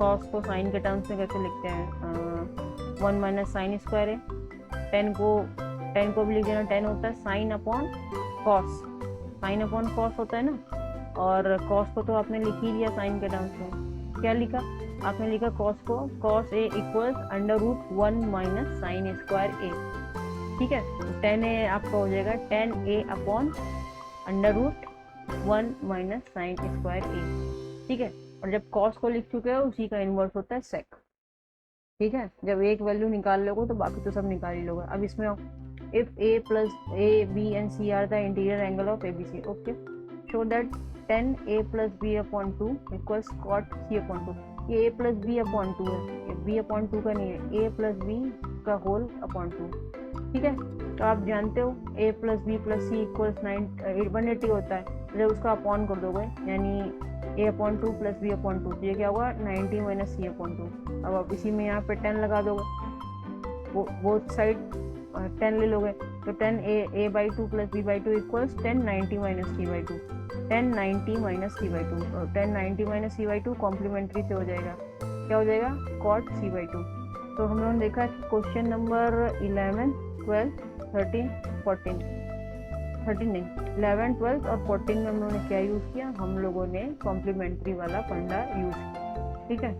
cos को sin के टर्म्स में कैसे लिखते हैं, 1 माइनस साइन स्क्वायर है, 10 को भी लिख देना, 10 होता है sin अपॉन cos होता है ना, और cos को तो आपने लिख ही दिया साइन के टर्म्स में, क्या लिखा आपने, लिखा cos को cos a equals √1 minus sine square a, ठीक है। तो tan a आपका हो जाएगा tan a upon √1 minus sine square a, ठीक है। और जब cos को लिख चुके हो उसी का इन्वर्स होता है sec, ठीक है। जब एक वैल्यू निकाल लोगे तो बाकी तो सब निकाल ही लोगे। अब इसमें if a plus a b and c are the interior angle of abc, okay, show that tan a plus b upon 2 equals cot c upon 2। ये a plus b upon 2 है, ये b upon 2 का नहीं है, a plus b का whole upon 2, ठीक है। तो आप जानते हो a plus b plus c equals 180 होता है, जब उसका अपॉन कर दोगे यानी a/2 प्लस b/2, ये क्या होगा 90 माइनस c/2। अब आप इसी में यहाँ पे 10 लगा दोगे, बोथ साइड 10 ले लोगे, तो 10 a/2 plus b/2 equals 10 90 minus c/2, 10 90 minus c/2, और 10 90 माइनस c/2 कॉम्प्लीमेंट्री से हो जाएगा, क्या हो जाएगा cot c/2। तो हम लोगों ने देखा कि क्वेश्चन नंबर 11, 12, 13, 14, 13 नहीं 11, 12 और 14 में हम लोगों ने क्या यूज़ किया, हम लोगों ने कॉम्प्लीमेंट्री वाला फंडा यूज़ किया। ठीक है,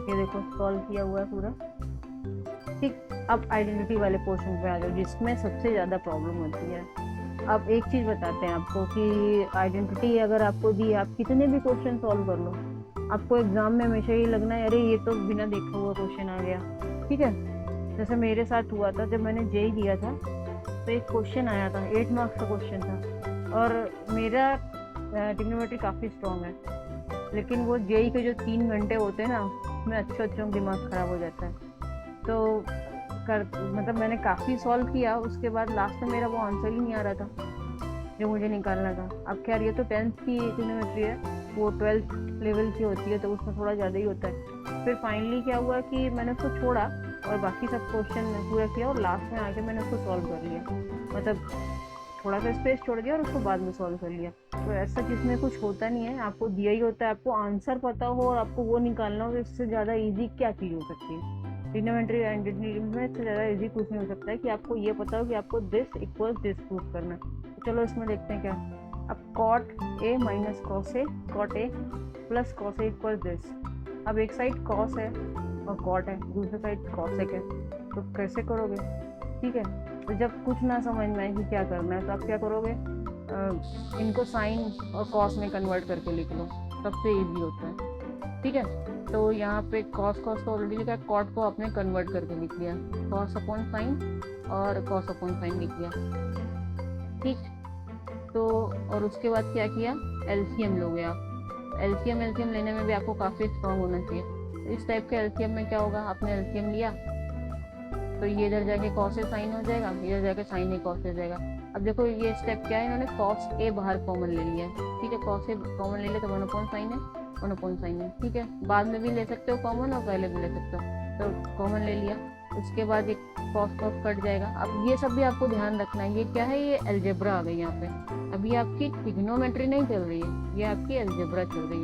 ये देखो सॉल्व किया हुआ है पूरा। ठीक, अब आइडेंटिटी वाले पोर्शन पे आ जाओ, जिसमें सबसे ज़्यादा प्रॉब्लम होती है। अब एक चीज़ बताते हैं आपको कि आइडेंटिटी अगर आपको दी, आप कितने भी क्वेश्चन सॉल्व कर लो, आपको एग्जाम में हमेशा ये लगना है अरे ये तो बिना देखा हुआ क्वेश्चन आ गया। ठीक है, जैसे मेरे साथ हुआ था जब मैंने जेई दिया था, तो एक क्वेश्चन आया था, 8 मार्क्स का क्वेश्चन था, और मेरा ट्रिग्नोमेट्री काफ़ी स्ट्रॉन्ग है, लेकिन वो जेई के जो 3 घंटे होते हैं ना, उसमें अच्छों दिमाग ख़राब हो जाता है। तो मतलब मैंने काफ़ी सॉल्व किया, उसके बाद लास्ट में मेरा वो आंसर ही नहीं आ रहा था जो मुझे निकालना था। अब खैर ये तो 10th की ट्रिग्नोमेट्री है, वो 12th लेवल की होती है, तो उसमें थोड़ा ज़्यादा ही होता है। फिर फाइनली क्या हुआ कि मैंने उसको छोड़ा और बाकी सब क्वेश्चन पूरा किया, और लास्ट में आके मैंने उसको सॉल्व कर लिया, मतलब थोड़ा सा स्पेस छोड़ दिया और उसको बाद में सॉल्व कर लिया। तो ऐसा जिसमें कुछ होता नहीं है, आपको दिया ही होता है, आपको आंसर पता हो और आपको वो निकालना हो, तो इससे ज़्यादा ईजी क्या चीज़ हो सकती है। ट्रिग्नोमेट्री आइडेंटिटी में इससे ज़्यादा ईजी कुछ नहीं हो सकता है कि आपको ये पता हो कि आपको दिस इक्वल्स दिस प्रूव करना है। तो चलो इसमें देखते हैं क्या। अब cot a minus cos a, cot a plus cos a equal this. अब एक साइड cos है और cot है, दूसरी साइड cosec है, तो कैसे करोगे। ठीक है, तो जब कुछ ना समझ में आए कि क्या करना है, तो आप क्या करोगे, इनको साइन और cos में कन्वर्ट करके लिख लो, सबसे ईजी होता है। ठीक है, तो यहाँ पे cos तो ऑलरेडी लिखा है, cot को आपने कन्वर्ट करके लिख लिया, cos अपॉन साइन और cos अपॉन साइन लिख लिया। ठीक, तो और उसके बाद क्या किया, एलसीएम लोगे आप। एलसीएम लेने में भी आपको काफ़ी स्ट्रॉन्ग होना चाहिए। तो इस टाइप के एलसीएम में क्या होगा, आपने एलसीएम लिया तो ये इधर जाके cos a साइन हो जाएगा, इधर जाके साइन a cos a हो जाएगा। अब देखो ये स्टेप क्या है, इन्होंने cos a बाहर कॉमन ले लिया है। ठीक है, cos a कॉमन ले लिया तो 1 अपॉन साइन है, 1 अपॉन साइन है। ठीक है, बाद में भी ले सकते हो कॉमन और पहले भी ले सकते हो, तो कॉमन ले लिया, उसके बाद एक cos कट जाएगा। अब ये सब भी आपको ध्यान रखना है, ये क्या है, ये अलजेब्रा आ गई यहाँ पे। अभी आपकी ट्रिग्नोमेट्री नहीं चल रही है, ये आपकी अलजेब्रा चल रही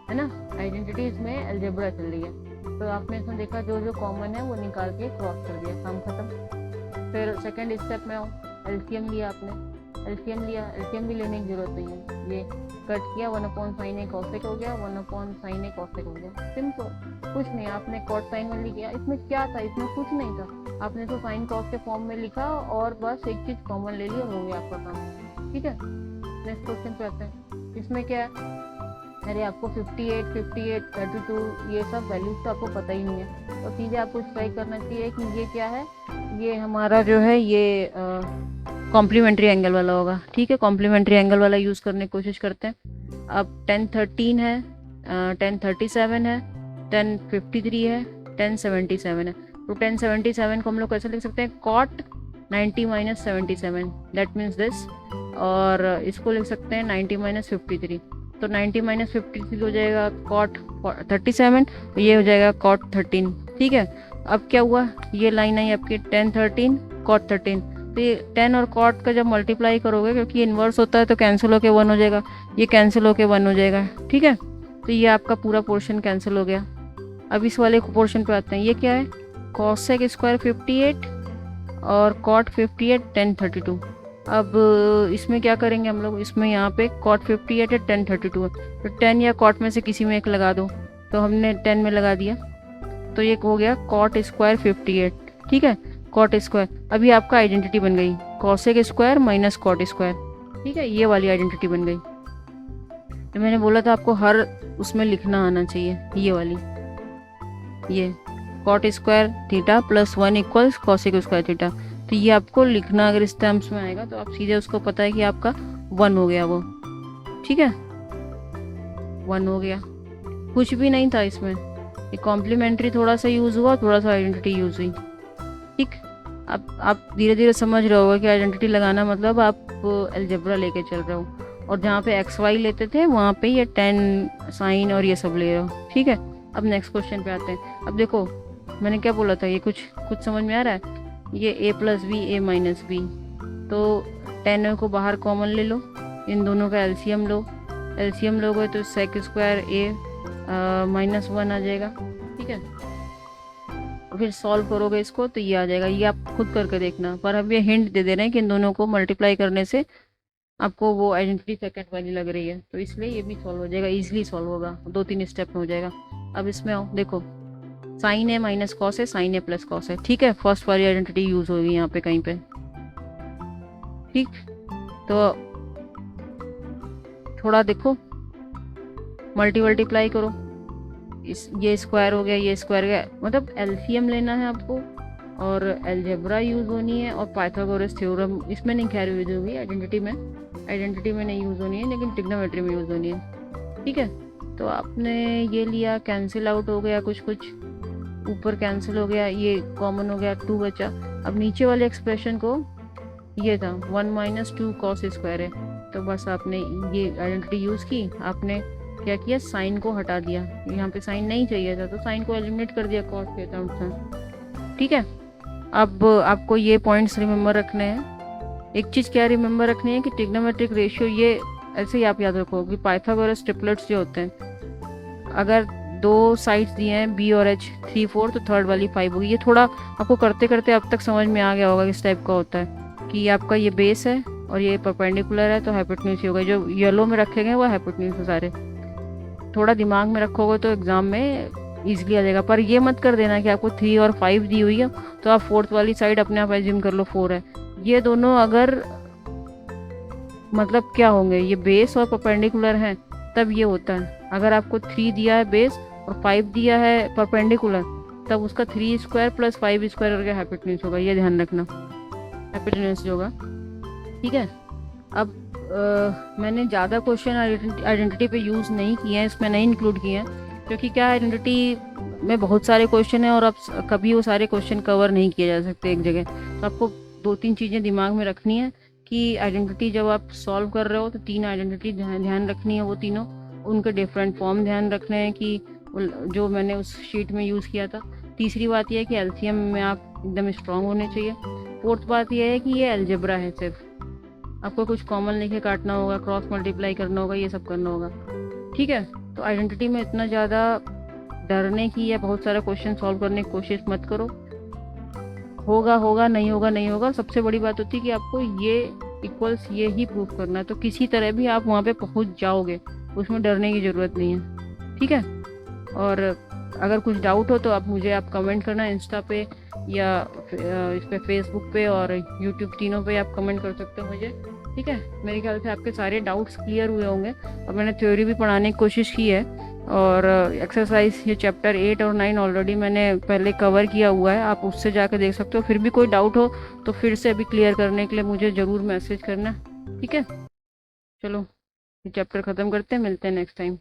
है ना, आइडेंटिटीज में अलजेब्रा चल रही है। तो आपने इसमें देखा जो जो कॉमन है वो निकाल के क्रॉस कर दिया, काम खत्म। फिर सेकंड स्टेप में आओ, एलसीएम लिया आपने, एलसीएम लिया, एलसीएम भी लेने की जरूरत नहीं है, ये कट किया, 1 अपॉन साइन a cosec हो गया, 1 अपॉन साइन a cosec हो गया, सिंपल, कुछ नहीं। आपने cot साइन में लिखा, इसमें क्या था, इसमें कुछ नहीं था, आपने तो साइन cos के फॉर्म में लिखा और बस एक चीज कॉमन ले ली और हो गया आपका काम। ठीक है, नेक्स्ट क्वेश्चन पे आते हैं। इसमें क्या है, अरे आपको 58, 32 ये सब वैल्यूज तो आपको पता ही नहीं है, तो सीधे आपको ट्राई करना चाहिए कि ये क्या है, ये हमारा जो है ये कॉम्प्लीमेंट्री एंगल वाला होगा। ठीक है, कॉम्प्लीमेंट्री एंगल वाला यूज़ करने की कोशिश करते हैं। अब 1013 है, 1037 है, 1053 है, 1077 है। तो 1077 को हम लोग कैसे लिख सकते हैं, cot 90 minus 77, that means this, और इसको लिख सकते हैं 90 माइनस 53, तो 90 माइनस 53 हो जाएगा cot 37, ये हो जाएगा cot 13। ठीक है, अब क्या हुआ, ये लाइन आई आपकी 1013 cot 13, तो ये 10 और cot का जब मल्टीप्लाई करोगे, क्योंकि इन्वर्स होता है तो कैंसिल होके 1 हो जाएगा, ये कैंसिल होके 1 हो जाएगा। ठीक है, तो ये आपका पूरा पोर्शन कैंसिल हो गया। अब इस वाले पोर्शन पे आते हैं, ये क्या है, cosec स्क्वायर 58 और cot 58 1032। अब इसमें क्या करेंगे हम लोग, इसमें यहाँ पे cot 58 है, 1032 है, तो 10 या cot में से किसी में एक लगा दो, तो हमने 10 में लगा दिया, तो ये हो गया cot स्क्वायर 58। ठीक है, cot स्क्वायर, अभी आपका आइडेंटिटी बन गई cosec square minus cot square. ठीक है, ये वाली आइडेंटिटी बन गई। तो मैंने बोला था आपको हर उसमें लिखना आना चाहिए, ये वाली, ये cot square theta plus 1 equals cosec square theta, तो ये आपको लिखना अगर इस टर्म्स में आएगा तो आप सीधे उसको पता है कि आपका 1 हो गया वो। ठीक है, 1 हो गया, कुछ भी नहीं था इसमें, ये कॉम्प्लीमेंट्री थोड़ा सा यूज़ हुआ, थोड़ा सा आइडेंटिटी यूज़ हुई। ठीक, अब आप धीरे धीरे समझ रहे होगा कि आइडेंटिटी लगाना मतलब आप अलजेब्रा लेके चल रहे हो, और जहाँ पे एक्स वाई लेते थे वहाँ पे ये टेन साइन और ये सब ले रहे हो, ठीक है। अब नेक्स्ट क्वेश्चन पे आते हैं। अब देखो मैंने क्या बोला था, ये कुछ कुछ समझ में आ रहा है। ये a plus B A minus B, तो टेन को बाहर कॉमन ले लो, इन दोनों का एलसीएम लो, एलसीएम लोगे तो सेक स्क्वायर ए माइनस वन आ जाएगा, ठीक है। फिर सॉल्व करोगे इसको तो ये आ जाएगा, ये आप खुद करके देखना। पर अब ये हिंट दे रहे हैं कि इन दोनों को मल्टीप्लाई करने से आपको वो आइडेंटिटी सेकंड वाली लग रही है, तो इसलिए ये भी सॉल्व हो जाएगा, इजीली सॉल्व होगा, 2-3 स्टेप में हो जाएगा। अब इसमें आओ, देखो साइन ए माइनस कॉस है, साइन ए प्लस कॉस है, ठीक है। फर्स्ट वाली आइडेंटिटी यूज होगी यहाँ पे कहीं पे, ठीक। तो थोड़ा देखो मल्टीप्लाई करो, इस ये स्क्वायर हो गया, ये स्क्वायर हो गया, मतलब एलसीएम लेना है आपको, और अलजेब्रा यूज होनी है, और पाइथागोरस थ्योरम इसमें नहीं खैर यूज होगी, आइडेंटिटी में नहीं यूज होनी है, लेकिन ट्रिग्नोमेट्री में यूज होनी है, ठीक है। तो आपने ये लिया, कैंसिल आउट हो गया, कुछ ऊपर कैंसिल हो गया, ये कॉमन हो गया, 2 बचा। अब नीचे वाले एक्सप्रेशन को, ये था 1 माइनस 2 कॉस स्क्वायर है, तो बस आपने ये आइडेंटिटी यूज की, आपने क्या किया, साइन को हटा दिया, यहाँ पे साइन नहीं चाहिए था तो साइन को एलिमिनेट कर दिया कॉस के टर्म्स में, ठीक है। अब आपको ये पॉइंट्स रिमेम्बर रखने हैं। एक चीज़ क्या रिमेम्बर रखनी है कि ट्रिग्नोमेट्रिक रेशियो, ये ऐसे ही आप याद रखो कि पाइथागोरस ट्रिपलेट्स जो होते हैं, अगर 2 साइड्स दिए हैं बी और एच 3 4, तो थर्ड वाली 5 होगी। ये थोड़ा आपको करते करते अब तक समझ में आ गया होगा किस टाइप का होता है, कि आपका ये बेस है और ये परपेंडिकुलर है तो हाइपोटेन्यूज ही होगा, जो येलो में रखे गए वो हाइपोटेन्यूज है सारे। थोड़ा दिमाग में रखोगे तो एग्जाम में ईजिली आ जाएगा। पर ये मत कर देना कि आपको 3 और 5 दी हुई है तो आप फोर्थ वाली साइड अपने आप एज्यूम कर लो 4 है। ये दोनों अगर मतलब क्या होंगे, ये बेस और परपेंडिकुलर हैं तब ये होता है। अगर आपको 3 दिया है बेस और 5 दिया है परपेंडिकुलर, तब उसका 3 स्क्वायर प्लस 5 स्क्वायर करके हाइपोटेन्यूज होगा, ये ध्यान रखना, हाइपोटेन्यूज होगा, ठीक है। अब मैंने ज़्यादा क्वेश्चन आइडेंटिटी पे यूज़ नहीं किए हैं, इसमें नहीं इंक्लूड किए हैं, क्योंकि क्या आइडेंटिटी में बहुत सारे क्वेश्चन हैं और अब कभी वो सारे क्वेश्चन कवर नहीं किए जा सकते एक जगह। तो आपको 2-3 चीज़ें दिमाग में रखनी है कि आइडेंटिटी जब आप सॉल्व कर रहे हो तो 3 आइडेंटिटी ध्यान रखनी है, वो तीनों उनके डिफरेंट फॉर्म ध्यान रखने हैं कि जो मैंने उस शीट में यूज़ किया था। तीसरी बात यह है कि एलसीएम में आप एकदम स्ट्रॉन्ग होने चाहिए। फोर्थ बात यह है कि ये अलजेब्रा है, सिर्फ आपको कुछ कॉमन लेके काटना होगा, क्रॉस मल्टीप्लाई करना होगा, ये सब करना होगा, ठीक है। तो आइडेंटिटी में इतना ज़्यादा डरने की या बहुत सारा क्वेश्चन सॉल्व करने की कोशिश मत करो, होगा नहीं होगा। सबसे बड़ी बात होती है कि आपको ये इक्वल्स ये ही प्रूफ करना है, तो किसी तरह भी आप वहाँ पे पहुँच जाओगे, उसमें डरने की ज़रूरत नहीं है, ठीक है। और अगर कुछ डाउट हो तो आप कमेंट करना इंस्टा पे या इस पे फेसबुक पे और यूट्यूब, तीनों पे आप कमेंट कर सकते हो मुझे, ठीक है। मेरे ख्याल से आपके सारे डाउट्स क्लियर हुए होंगे और मैंने थ्योरी भी पढ़ाने की कोशिश की है। और एक्सरसाइज ये चैप्टर 8 और 9 ऑलरेडी मैंने पहले कवर किया हुआ है, आप उससे जाकर देख सकते हो। फिर भी कोई डाउट हो तो फिर से अभी क्लियर करने के लिए मुझे ज़रूर मैसेज करना, ठीक है। चलो ये चैप्टर ख़त्म करते हैं, मिलते हैं नेक्स्ट टाइम।